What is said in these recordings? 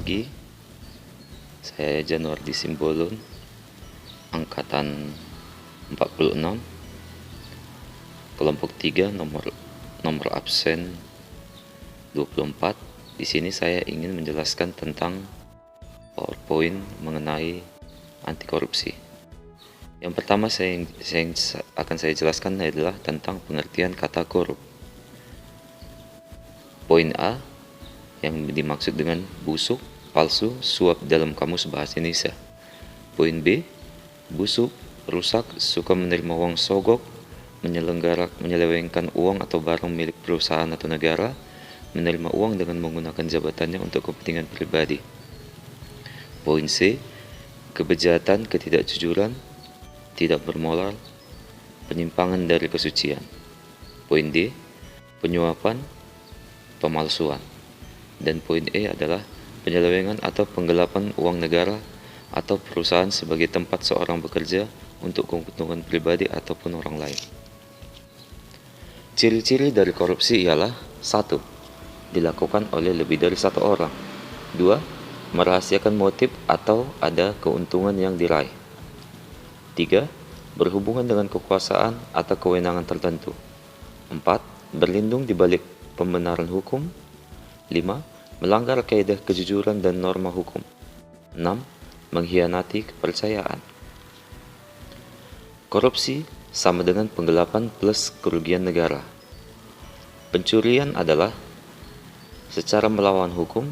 pagi. Saya Januardi Simbolon, angkatan 46, kelompok 3, nomor absen 24. Di sini saya ingin menjelaskan tentang PowerPoint mengenai anti korupsi. Yang pertama akan saya jelaskan adalah tentang pengertian kata korup. Poin A yang dimaksud dengan busuk, palsu, suap dalam kamus bahasa Indonesia. Poin B, busuk, rusak, suka menerima uang sogok, menyelewengkan uang atau barang milik perusahaan atau negara, menerima uang dengan menggunakan jabatannya untuk kepentingan pribadi. Poin C, kebejatan, ketidakjujuran, tidak bermoral, penyimpangan dari kesucian. Poin D, penyuapan, pemalsuan. Dan poin E adalah penyelewengan atau penggelapan uang negara atau perusahaan sebagai tempat seorang bekerja untuk keuntungan pribadi ataupun orang lain. Ciri-ciri dari korupsi ialah 1. Dilakukan oleh lebih dari satu orang. 2. Merahasiakan motif atau ada keuntungan yang diraih. 3. Berhubungan dengan kekuasaan atau kewenangan tertentu. 4. Berlindung di balik pembenaran hukum. 5. Melanggar kaidah kejujuran dan norma hukum. 6. Mengkhianati kepercayaan. Korupsi sama dengan penggelapan plus kerugian negara. Pencurian adalah secara melawan hukum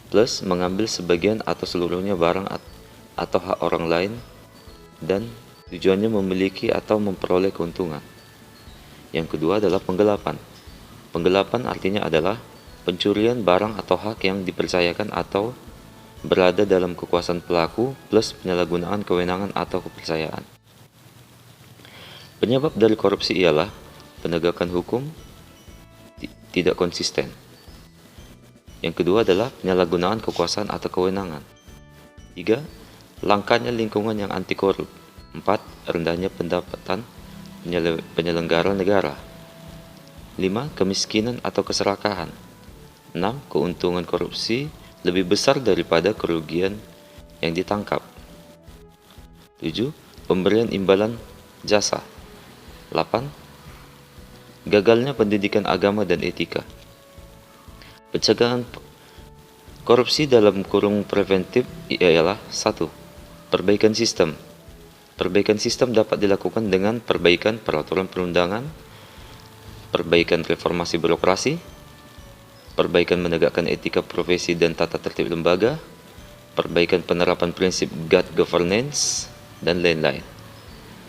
plus mengambil sebagian atau seluruhnya barang atau hak orang lain dan tujuannya memiliki atau memperoleh keuntungan. Yang kedua adalah penggelapan. Penggelapan artinya adalah pencurian barang atau hak yang dipercayakan atau berada dalam kekuasaan pelaku plus penyalahgunaan kewenangan atau kepercayaan. Penyebab dari korupsi ialah penegakan hukum tidak konsisten. Yang kedua adalah penyalahgunaan kekuasaan atau kewenangan. 3. Langkanya lingkungan yang anti korup. 4. Rendahnya pendapatan penyelenggara negara. 5. Kemiskinan atau keserakahan. 6. Keuntungan korupsi lebih besar daripada kerugian yang ditangkap. 7. Pemberian imbalan jasa. 8. Gagalnya pendidikan agama dan etika. Pencegahan korupsi dalam kurung preventif ialah 1. Perbaikan sistem. Perbaikan sistem dapat dilakukan dengan perbaikan peraturan perundangan, perbaikan reformasi birokrasi, perbaikan menegakkan etika profesi dan tata tertib lembaga, perbaikan penerapan prinsip good governance, dan lain-lain.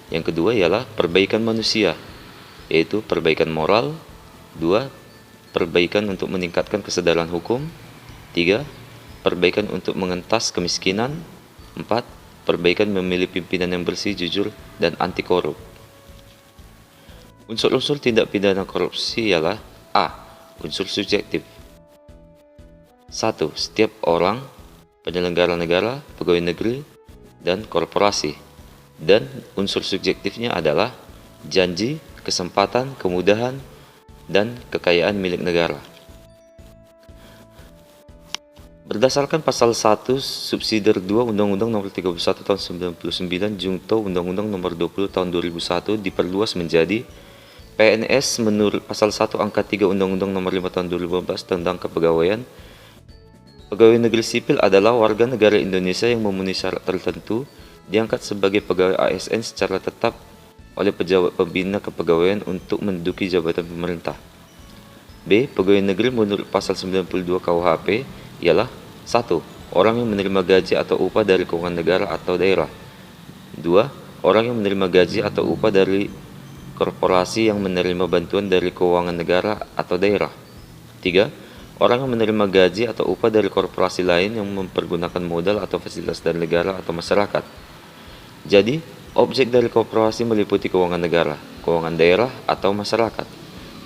Yang kedua ialah perbaikan manusia, yaitu perbaikan moral. 2. Perbaikan untuk meningkatkan kesadaran hukum. 3. Perbaikan untuk mengentas kemiskinan. 4. Perbaikan memilih pimpinan yang bersih, jujur, dan anti korup. Unsur-unsur tindak pidana korupsi ialah A. Unsur subjektif. 1. Setiap orang, penyelenggara negara, pegawai negeri, dan korporasi. Dan unsur subjektifnya adalah janji, kesempatan, kemudahan, dan kekayaan milik negara. Berdasarkan pasal 1 subsidiar 2 Undang-Undang Nomor 31 Tahun 99 Jungto Undang-Undang Nomor 20 Tahun 2001 diperluas menjadi PNS menurut pasal 1 angka 3 Undang-Undang Nomor 5 Tahun 2015 tentang kepegawaian. Pegawai negeri sipil adalah warga negara Indonesia yang memenuhi syarat tertentu diangkat sebagai pegawai ASN secara tetap oleh pejabat pembina kepegawaian untuk menduduki jabatan pemerintah. B. Pegawai negeri menurut pasal 92 KUHP ialah 1. Orang yang menerima gaji atau upah dari keuangan negara atau daerah. 2. Orang yang menerima gaji atau upah dari korporasi yang menerima bantuan dari keuangan negara atau daerah. 3. Orang yang menerima gaji atau upah dari korporasi lain yang mempergunakan modal atau fasilitas dari negara atau masyarakat. Jadi, objek dari korporasi meliputi keuangan negara, keuangan daerah, atau masyarakat.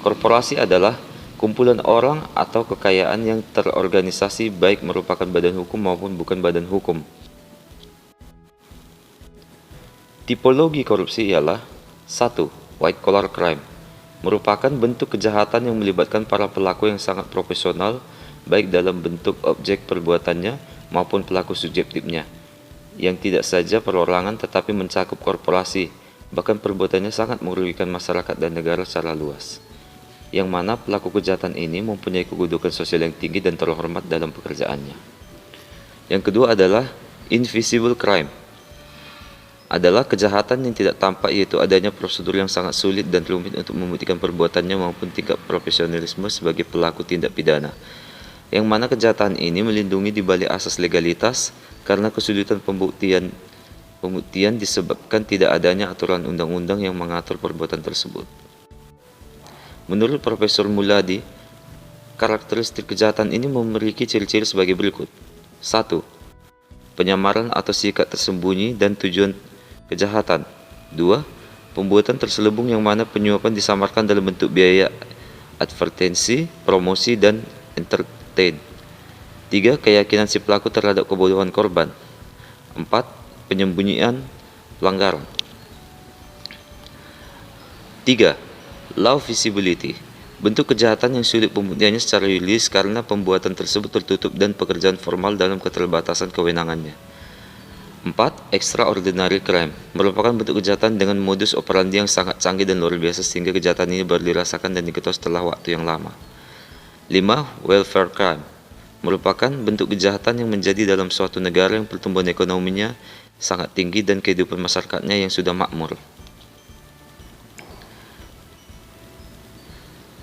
Korporasi adalah kumpulan orang atau kekayaan yang terorganisasi baik merupakan badan hukum maupun bukan badan hukum. Tipologi korupsi ialah 1. White collar crime, merupakan bentuk kejahatan yang melibatkan para pelaku yang sangat profesional baik dalam bentuk objek perbuatannya maupun pelaku subjektifnya, yang tidak saja perorangan tetapi mencakup korporasi, bahkan perbuatannya sangat merugikan masyarakat dan negara secara luas, yang mana pelaku kejahatan ini mempunyai kedudukan sosial yang tinggi dan terhormat dalam pekerjaannya. Yang kedua adalah invisible crime, adalah kejahatan yang tidak tampak, yaitu adanya prosedur yang sangat sulit dan rumit untuk membuktikan perbuatannya maupun tingkat profesionalisme sebagai pelaku tindak pidana, yang mana kejahatan ini melindungi di balik asas legalitas karena kesulitan pembuktian disebabkan tidak adanya aturan undang-undang yang mengatur perbuatan tersebut. Menurut Profesor Muladi, karakteristik kejahatan ini memiliki ciri-ciri sebagai berikut. 1. Penyamaran atau sikat tersembunyi dan tujuan kejahatan. 2. Pembuatan terselubung yang mana penyuapan disamarkan dalam bentuk biaya advertensi, promosi, dan entertain. 3. Keyakinan si pelaku terhadap kebodohan korban. 4. Penyembunyian pelanggaran. 3. Low visibility, bentuk kejahatan yang sulit pembuktiannya secara yuridis karena pembuatan tersebut tertutup dan pekerjaan formal dalam keterbatasan kewenangannya. 4. Extraordinary crime, merupakan bentuk kejahatan dengan modus operandi yang sangat canggih dan luar biasa sehingga kejahatan ini baru dirasakan dan diketahui setelah waktu yang lama. 5. Welfare crime, merupakan bentuk kejahatan yang menjadi dalam suatu negara yang pertumbuhan ekonominya sangat tinggi dan kehidupan masyarakatnya yang sudah makmur.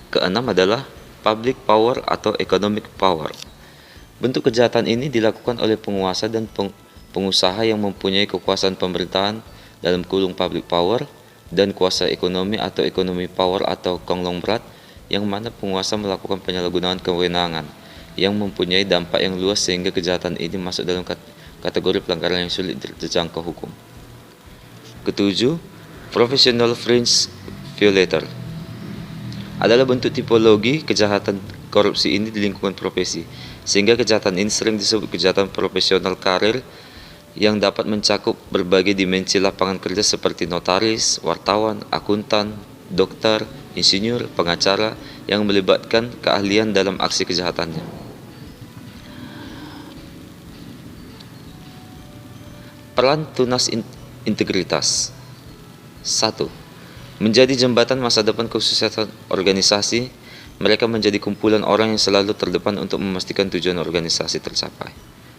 Keenam adalah public power atau economic power. Bentuk kejahatan ini dilakukan oleh penguasa dan pengusaha yang mempunyai kekuasaan pemerintahan dalam kurung public power dan kuasa ekonomi atau economic power atau konglomerat, yang mana penguasa melakukan penyalahgunaan kewenangan yang mempunyai dampak yang luas sehingga kejahatan ini masuk dalam kategori pelanggaran yang sulit dijangkau hukum. Ketujuh, professional fringe violator adalah bentuk tipologi kejahatan korupsi ini di lingkungan profesi, sehingga kejahatan ini sering disebut kejahatan profesional karir yang dapat mencakup berbagai dimensi lapangan kerja seperti notaris, wartawan, akuntan, dokter, insinyur, pengacara yang melibatkan keahlian dalam aksi kejahatannya. Peran tunas integritas. 1. Menjadi jembatan masa depan kesuksesan organisasi. Mereka menjadi kumpulan orang yang selalu terdepan untuk memastikan tujuan organisasi tercapai.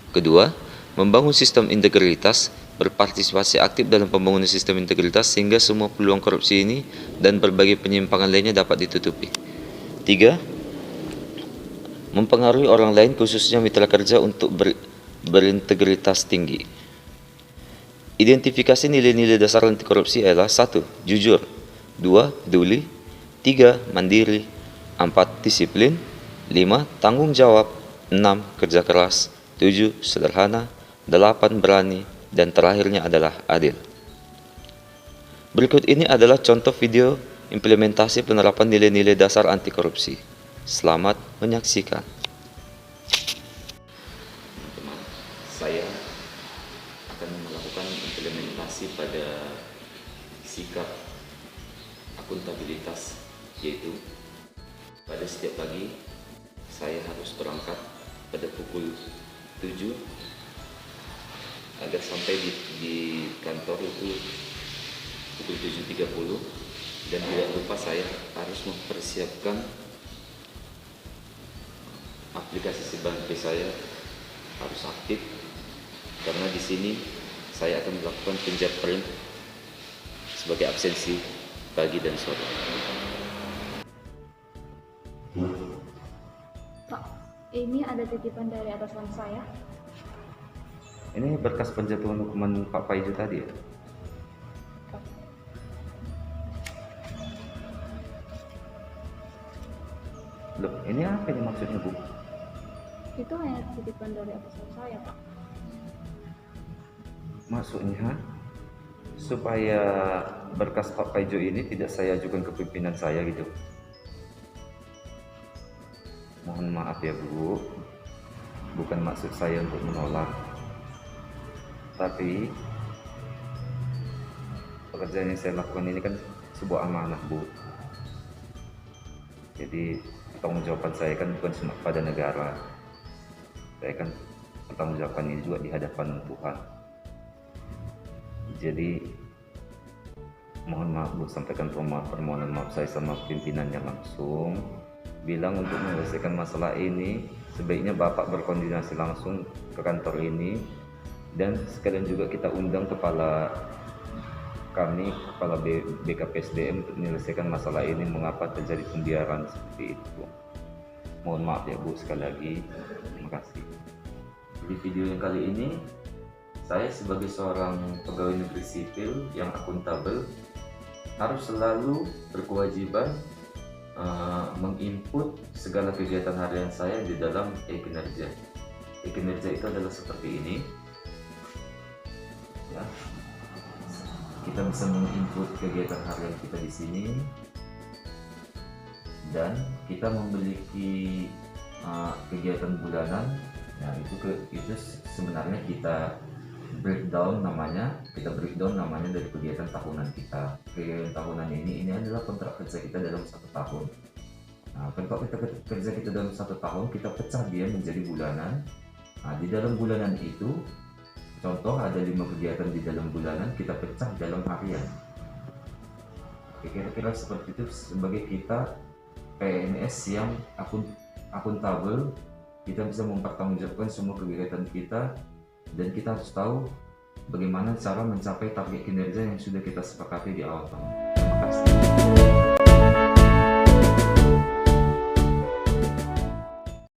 Kedua, membangun sistem integritas, berpartisipasi aktif dalam pembangunan sistem integritas sehingga semua peluang korupsi ini dan berbagai penyimpangan lainnya dapat ditutupi. 3. Mempengaruhi orang lain khususnya mitra kerja untuk berintegritas tinggi. Identifikasi nilai-nilai dasar anti korupsi adalah 1. Jujur, 2. Peduli, 3. Mandiri, 4. Disiplin, 5. Tanggung jawab, 6. Kerja keras, 7. Sederhana, 8. Berani, dan terakhirnya adalah adil. Berikut ini adalah contoh video implementasi penerapan nilai-nilai dasar anti korupsi. Selamat menyaksikan. Teman-teman, saya akan melakukan implementasi pada sikap akuntabilitas, yaitu pada setiap pagi saya harus berangkat pada pukul 7 agar sampai di kantor itu pukul 7.30, dan tidak lupa saya harus mempersiapkan aplikasi Sibanke saya harus aktif karena di sini saya akan melakukan fingerprint sebagai absensi pagi dan sore. Pak, ini ada titipan dari atasan saya. Ini berkas penjatuhan hukuman Pak Paijo tadi ya? Loh, ini apa ini maksudnya, Bu? Itu hanya titipan dari atasan saya, Pak. Maksudnya supaya berkas Pak Paijo ini tidak saya ajukan ke pimpinan saya gitu. Mohon maaf ya, Bu, bukan maksud saya untuk menolak, tapi pekerjaan yang saya lakukan ini kan sebuah amanah, Bu. Jadi pertanggungjawaban saya kan bukan cuma pada negara, saya akan pertanggungjawabkan ini juga di hadapan Tuhan. Jadi mohon maaf Bu, sampaikan permohonan maaf saya sama pimpinannya langsung, bilang untuk menyelesaikan masalah ini sebaiknya Bapak berkoordinasi langsung ke kantor ini, dan sekalian juga kita undang kepala BKPSDM untuk menyelesaikan masalah ini, mengapa terjadi pembiaran seperti itu. Mohon maaf ya Bu sekali lagi, terima kasih. Di video yang kali ini, saya sebagai seorang pegawai negeri sipil yang akuntabel harus selalu berkewajiban menginput segala kegiatan harian saya di dalam e-kinerja. E-kinerja itu adalah seperti ini. Ya. Kita bisa menginput kegiatan harian kita di sini, dan kita memiliki kegiatan bulanan. Nah, itu sebenarnya kita breakdown namanya dari kegiatan tahunan kita. Kegiatan tahunan ini adalah kontrak kerja kita dalam 1 tahun. Nah, kontrak kerja kita dalam 1 tahun kita pecah dia menjadi bulanan. Nah, di dalam bulanan itu, contoh ada 5 kegiatan di dalam bulanan, kita pecah dalam harian. Kira-kira seperti itu sebagai kita PNS yang akuntabel. Kita bisa mempertanggungjawabkan semua kegiatan kita, dan kita harus tahu bagaimana cara mencapai target kinerja yang sudah kita sepakati di awal tahun.